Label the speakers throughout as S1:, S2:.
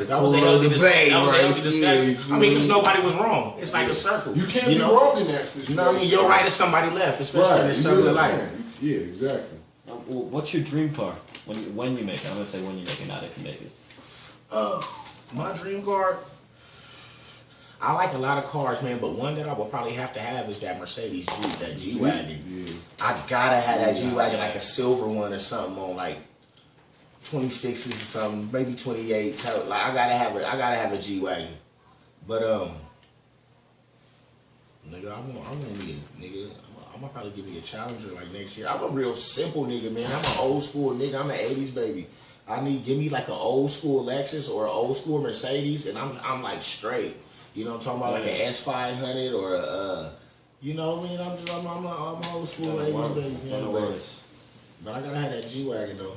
S1: That was a healthy discussion. I mean, because nobody was wrong. It's like a circle.
S2: You can't be wrong in that situation.
S1: No, I mean, you're right if somebody left, especially in this circle of life.
S2: Yeah, exactly.
S3: Well, what's your dream car when you make it? I'm gonna say when you make it, not if you make it.
S1: My dream car. I like a lot of cars, man, but one that I would probably have to have is that Mercedes G, that G-Wagon. Yeah. I gotta have that G-Wagon, like a silver one or something on like 26s or something, maybe 28s. Like I gotta have a G-Wagon. But nigga, I'm gonna probably give me a Challenger like next year. I'm a real simple nigga, man. I'm an old school nigga. I'm an 80s baby. Give me like an old school Lexus or an old school Mercedes, and I'm like straight. You know what I'm talking about, like an S500 or a, you know what I mean? I'm an old school 80s baby. Yeah, but I gotta have that G-Wagon though.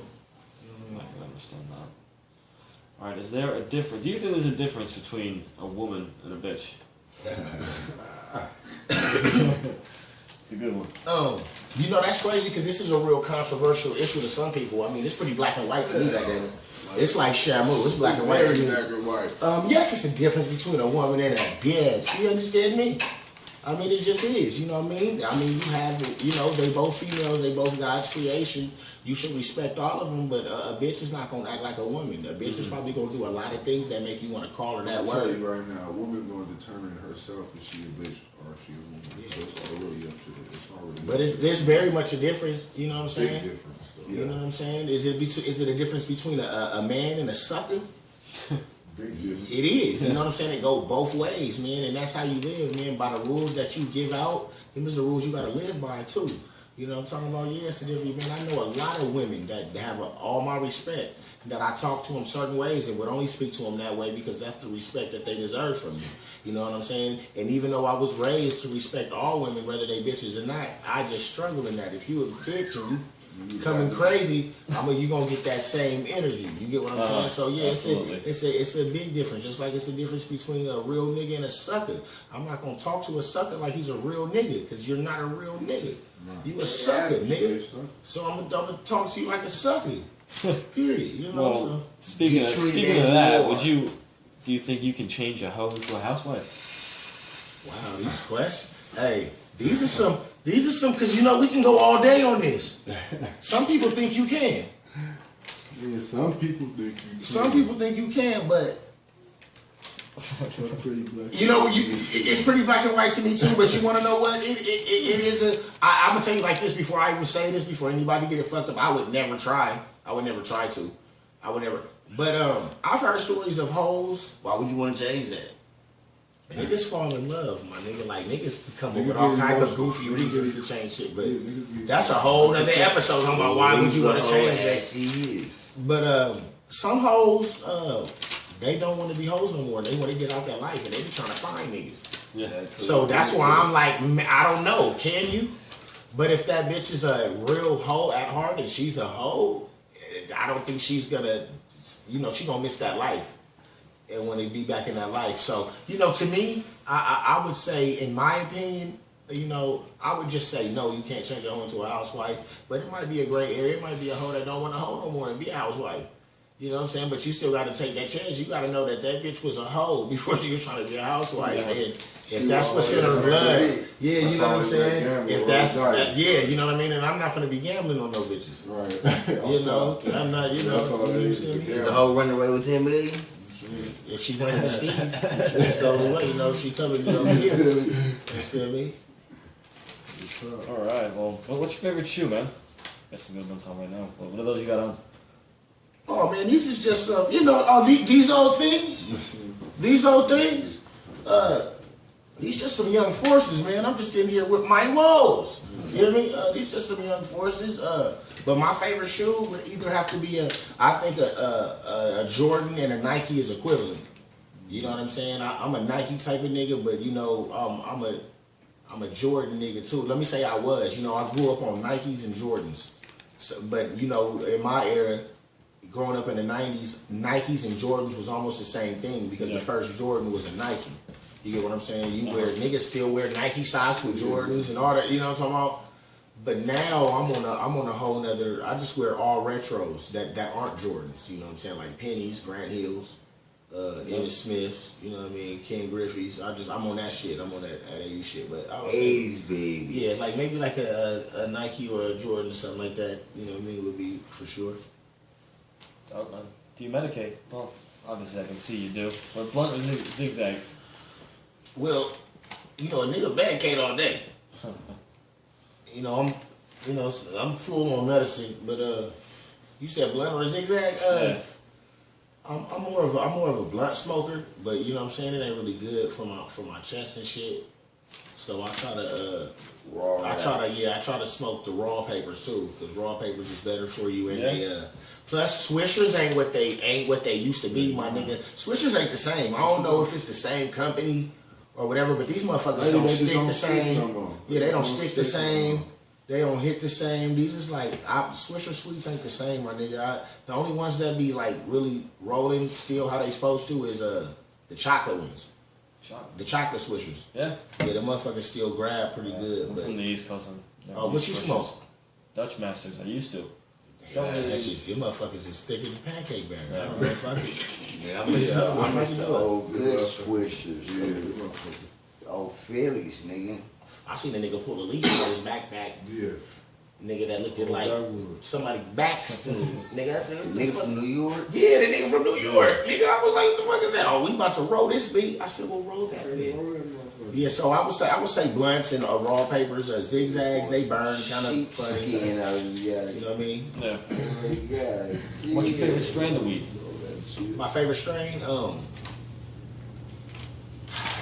S3: I can understand that. All right, is there a difference? Do you think there's a difference between a woman and a bitch? It's a good one.
S1: You know, that's crazy because this is a real controversial issue to some people. I mean, it's pretty black and white to me, goddamn it. It's like Shamu. It's black and white to me.
S2: Black and white.
S1: Yes, it's a difference between a woman and a bitch. You understand me? I mean, it just is. You know what I mean? I mean, you have, you know, they both females. They both God's creation. You should respect all of them, but a bitch is not going to act like a woman. A bitch is probably going to do a lot of things that make you want to call her that word.
S2: I'll tell you right now, a woman going to determine herself if she a bitch or if she a woman. Yeah. So it's already up to her. It's already. But
S1: there's very much a difference. You know what I'm saying?
S2: Big difference. Though.
S1: You know what I'm saying? Is it a difference between a man and a sucker?
S2: Big difference.
S1: It is. You know what I'm saying? It goes both ways, man. And that's how you live, man. By the rules that you give out, them is the rules you got to live by too. You know what I'm talking about? Yeah, it's a different, man. I know a lot of women that have all my respect, that I talk to them certain ways and would only speak to them that way because that's the respect that they deserve from me. You know what I'm saying? And even though I was raised to respect all women, whether they bitches or not, I just struggle in that. If you a bitch and you coming crazy, you gonna get that same energy. You get what I'm saying? So yeah, it's a big difference. Just like it's a difference between a real nigga and a sucker. I'm not gonna talk to a sucker like he's a real nigga because you're not a real nigga. You a sucker, nigga. So I'm gonna talk to you like a sucker. Period. You know.
S3: Well,
S1: so.
S3: Speaking of that, do you think you can change a hoe to a housewife?
S1: Wow, these questions. Hey, these are some, because you know we can go all day on this. Some people think you can.
S2: Yeah, some people think you can.
S1: Some people think you can, but you know, it's pretty black and white to me too. But you want to know what? It is I'm gonna tell you like this before I even say this, before anybody get it fucked up. I would never try. I would never try to. I would never. But I've heard stories of hoes.
S4: Why would you want to change that?
S1: Niggas fall in love, my nigga. Like niggas come up with all kinds of goofy reasons to change shit. But that's a whole other episode talking about why would you want to change that.
S4: She is.
S1: But some hoes, they don't want to be hoes no more. They want to get out that life, and they be trying to find niggas.
S3: Yeah.
S1: So that's why I'm like, I don't know. Can you? But if that bitch is a real hoe at heart and she's a hoe, I don't think she's gonna, you know, she gonna miss that life. And when they be back in that life. So, you know, to me, I would say, in my opinion, you know, I would just say, no, you can't change a hoe into a housewife. But it might be a gray area. It might be a hoe that don't want a hoe no more and be a housewife. You know what I'm saying? But you still got to take that chance. You got to know that bitch was a hoe before she was trying to be a housewife. Yeah. And if that's what's in her blood, yeah, you know what I'm saying? If that's, yeah, you know what I mean? And I'm not going to be gambling on no bitches.
S2: Right.
S1: You know? I'm not, you know.
S4: The hoe running away with 10 million?
S1: If she went to Steve, she's the only way, you know, she coming over here. You see what I mean?
S3: Alright, well, what's your favorite shoe, man? Got some good ones on right now. What are those you got on?
S1: Oh, man, these is just, you know, these old things. These old things. These just some young forces, man. I'm just in here with my woes. You know what I mean? These just some young forces. But my favorite shoe would either have to be a Jordan and a Nike is equivalent. You know what I'm saying? I'm a Nike type of nigga, but you know, I'm a Jordan nigga too. Let me say I was. You know, I grew up on Nikes and Jordans. So, but you know, in my era, growing up in the 90s, Nikes and Jordans was almost the same thing because the first Jordan was a Nike. You get what I'm saying? Niggas still wear Nike socks with Jordans and all that. You know what I'm talking about? But now I'm on a whole nother. I just wear all retros that aren't Jordans. You know what I'm saying? Like pennies, Grant Hills, Ennis Smiths. You know what I mean? Ken Griffey's. I'm on that shit. I'm on that 80s shit. But I would say,
S4: 80s, baby.
S1: yeah, like maybe like a Nike or a Jordan or something like that. You know what I mean? Would be for sure.
S3: Do you medicate? Well, obviously I can see you do. But blunt or zigzag?
S1: Well, you know, a nigga medicate all day. You know, I'm full on medicine, but you said blunt or zigzag?
S3: Yeah.
S1: I'm more of a blunt smoker, but you know what I'm saying, it ain't really good for my chest and shit. So I try to I try to smoke the raw papers too, because raw papers is better for you, and they plus Swishers ain't what they used to be, my nigga. Swishers ain't the same. I don't know if it's the same company or whatever, but these motherfuckers don't stick the same. Yeah, they don't stick the same. They don't hit the same. These is like Swisher Sweets ain't the same, my nigga. The only ones that be like really rolling still how they supposed to is the chocolate ones. The chocolate Swishers.
S3: Yeah.
S1: Yeah, the motherfuckers still grab pretty good.
S3: I'm
S1: but
S3: from the East Coast.
S1: Oh, what you smoke?
S3: Dutch Masters. I used to.
S1: That's just, your motherfuckers is thicker than pancake batter.
S3: Yeah.
S1: I fuck it.
S4: Yeah,
S1: I'm
S4: I'm
S1: the
S4: old good swishers.
S2: Yeah,
S4: Old Phillies, nigga.
S1: I seen a nigga pull a leaf out of his backpack.
S2: yeah.
S1: Nigga that looked at like somebody back spoon. Nigga,
S4: Nigga from New York.
S1: yeah, the nigga from New York. Nigga, I was like, what the fuck is that? Oh, we about to roll this beat. I said, well, roll that bit. Yeah, so I would say blunts and raw papers or zigzags. They burn kind of funny.
S4: Sheepskin out of
S1: You know what I mean?
S3: Yeah.
S4: yeah.
S3: What's your favorite strain of weed?
S1: My favorite strain,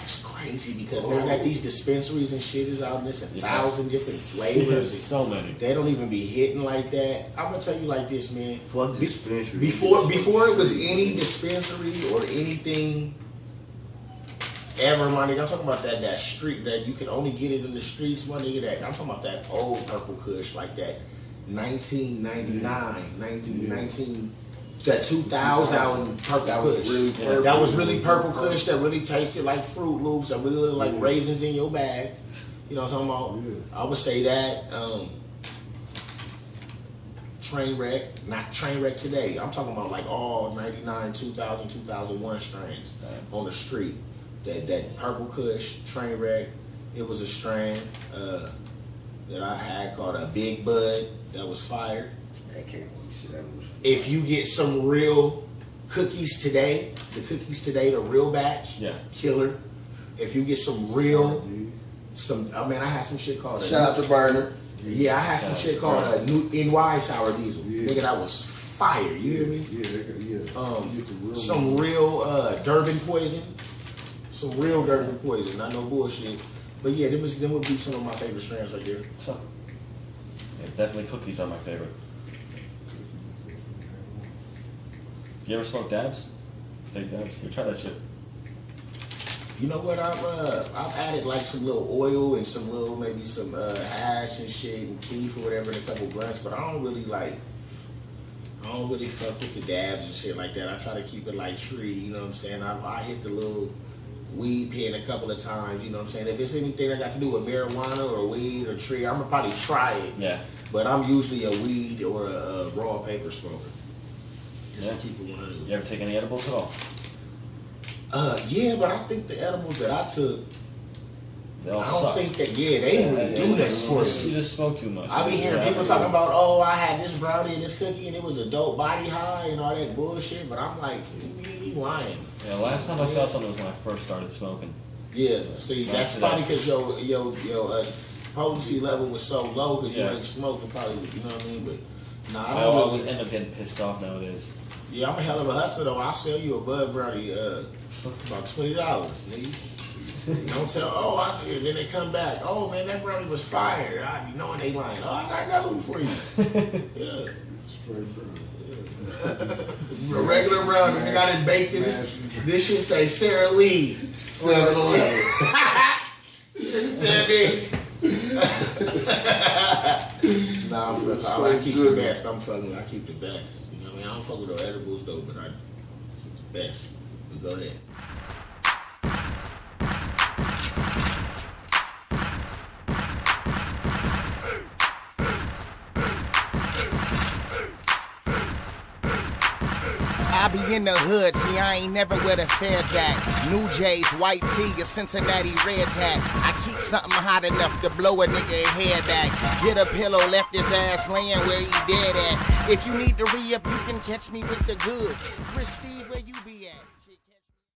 S1: it's crazy because now that these dispensaries and shit is out and it's 1,000 different flavors.
S3: So many.
S1: They don't even be hitting like that. I'm gonna tell you like this, man.
S4: Fuck the dispensary.
S1: Before it was any dispensary or anything ever, my nigga. I'm talking about that street that you can only get it in the streets, my nigga. That I'm talking about that old Purple Kush, like that 1999, 1919. That 2000 Purple Kush.
S4: Really purple.
S1: That was really Purple Kush. That really tasted like Fruit Loops. That really looked like raisins in your bag. You know what I'm talking about?
S2: Yeah.
S1: I would say that. Trainwreck, not Trainwreck today. I'm talking about like all 99, 2000, 2001 strains on the street. That Purple Kush, Trainwreck. It was a strain that I had called a Big Bud. That was fire.
S4: I can't believe shit. That was.
S1: If you get some real cookies today, the real batch, killer. If you get some real, I had some shit called
S4: Shout out to Burner.
S1: Yeah, I had some shit called a new NY sour diesel. Nigga, that was fire. You hear me?
S2: Yeah.
S1: Some real Durban poison. Some real Durban poison. Not no bullshit. But yeah, them would be some of my favorite strands right there.
S3: So, yeah, definitely cookies are my favorite. You ever smoke dabs? Take dabs. You try that shit.
S1: You know what? I've added like some little oil and some little maybe some hash and shit and keef or whatever and a couple blunts, but I don't really fuck with the dabs and shit like that. I try to keep it like tree. You know what I'm saying? I hit the little weed pen a couple of times. You know what I'm saying? If it's anything that got to do with marijuana or weed or tree, I'm gonna probably try it.
S3: Yeah.
S1: But I'm usually a weed or a raw paper smoker. Just to keep it 100.
S3: You ever take any edibles at all?
S1: Yeah, but I think the edibles that I took,
S3: They all
S1: I
S3: suck.
S1: don't think that, they didn't really do this for me.
S3: You just smoke too much.
S1: I be hearing people talking about, oh, I had this brownie and this cookie and it was a dope body high and all that bullshit, but I'm like, you lying.
S3: Yeah, last time I felt something was when I first started smoking.
S1: Yeah, see, that's probably because your potency level was so low because you ain't smoking probably, you know what I mean? But nah, I
S3: I
S1: don't
S3: always
S1: really.
S3: end up getting pissed off nowadays.
S1: Yeah, I'm a hell of a hustler though. I'll sell you a bud brownie about $20, nigga. Don't tell, and then they come back. Oh man, that brownie was fire. I be knowing they lying. Oh, I got another one for you. Yeah.
S2: Straight
S1: A regular brownie. You got it baked in this. This should say Sara Lee.
S4: 7-Eleven.
S1: You understand me? Nah, I keep the best. I keep the best. You know what I mean? I don't fuck with no edibles though, but I keep the best. But go ahead.
S5: I be in the hood, see I ain't never where the feds at. New J's, white tee, a Cincinnati Reds hat. I keep something hot enough to blow a nigga head back. Get a pillow, left his ass laying where he dead at. If you need to re-up, you can catch me with the goods. Chris Steve, where you be at?